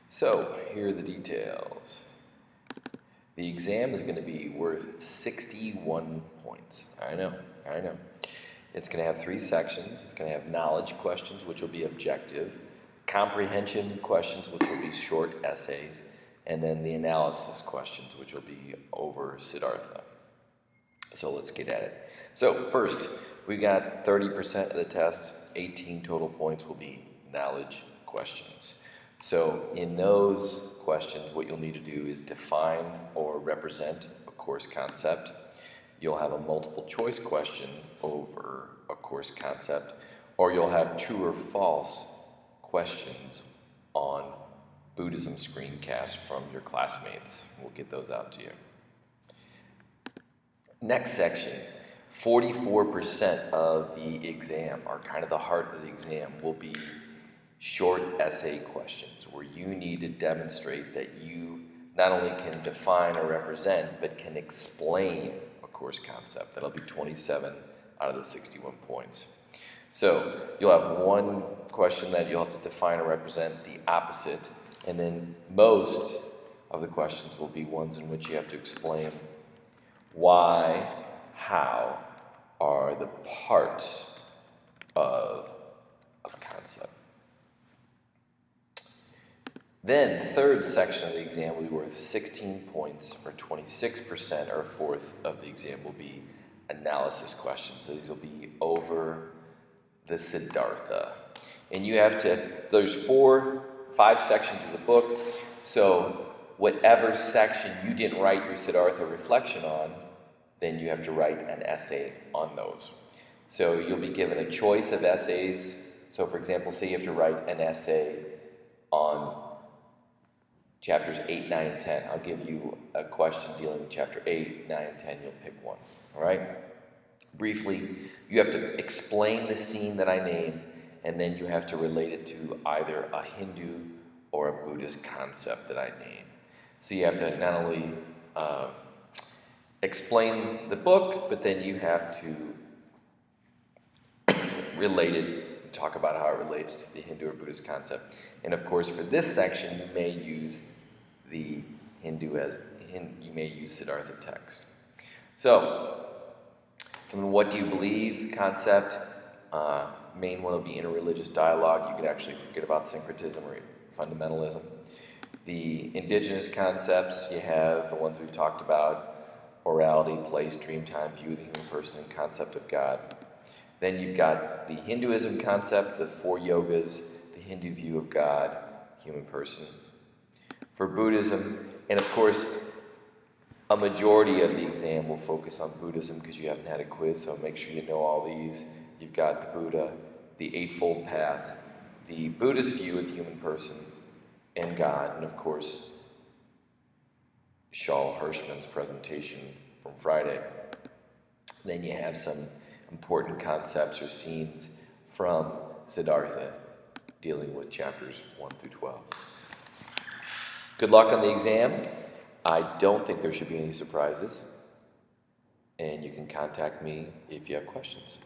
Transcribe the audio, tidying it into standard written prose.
So, here are the details. The exam is going to be worth 61 points. I know. It's going to have 3 sections. It's going to have knowledge questions, which will be objective, comprehension questions, which will be short essays, and then the analysis questions, which will be over Siddhartha. So let's get at it. So first, we got 30% of the test, 18 total points will be knowledge questions. So in those questions, what you'll need to do is define or represent a course concept. You'll have a multiple choice question over a course concept, or you'll have true or false questions on Buddhism screencasts from your classmates. We'll get those out to you. Next section, 44% of the exam, or kind of the heart of the exam, will be short essay questions where you need to demonstrate that you not only can define or represent, but can explain a course concept. That'll be 27 out of the 61 points. So you'll have one question that you'll have to define or represent the opposite, and then most of the questions will be ones in which you have to explain why, how are the parts of a concept. Then the third section of the exam will be worth 16 points, or 26%, or a fourth of the exam will be analysis questions. These will be over the Siddhartha. And you have to, there's 5 sections of the book, so whatever section you didn't write your Siddhartha reflection on, then you have to write an essay on those. So you'll be given a choice of essays. So for example, say you have to write an essay on chapters 8, 9, and 10. I'll give you a question dealing with chapter 8, 9, and 10. You'll pick one, all right? Briefly, you have to explain the scene that I name, and then you have to relate it to either a Hindu or a Buddhist concept that I name. So you have to not only explain the book, but then you have to relate it and talk about how it relates to the Hindu or Buddhist concept. And of course, for this section, you may use the you may use Siddhartha text. So, from the what do you believe concept, main one will be interreligious dialogue. You could actually forget about syncretism or fundamentalism. The indigenous concepts, you have the ones we've talked about: orality, place, dream time, view of the human person, and concept of God. Then you've got the Hinduism concept, the 4 yogas, the Hindu view of God, human person. For Buddhism, and of course, a majority of the exam will focus on Buddhism because you haven't had a quiz, so make sure you know all these. You've got the Buddha, the Eightfold Path, the Buddhist view of the human person and God, and of course, Shaul Hirschman's presentation from Friday. Then you have some important concepts or scenes from Siddhartha dealing with chapters 1 through 12. Good luck on the exam. I don't think there should be any surprises, and you can contact me if you have questions.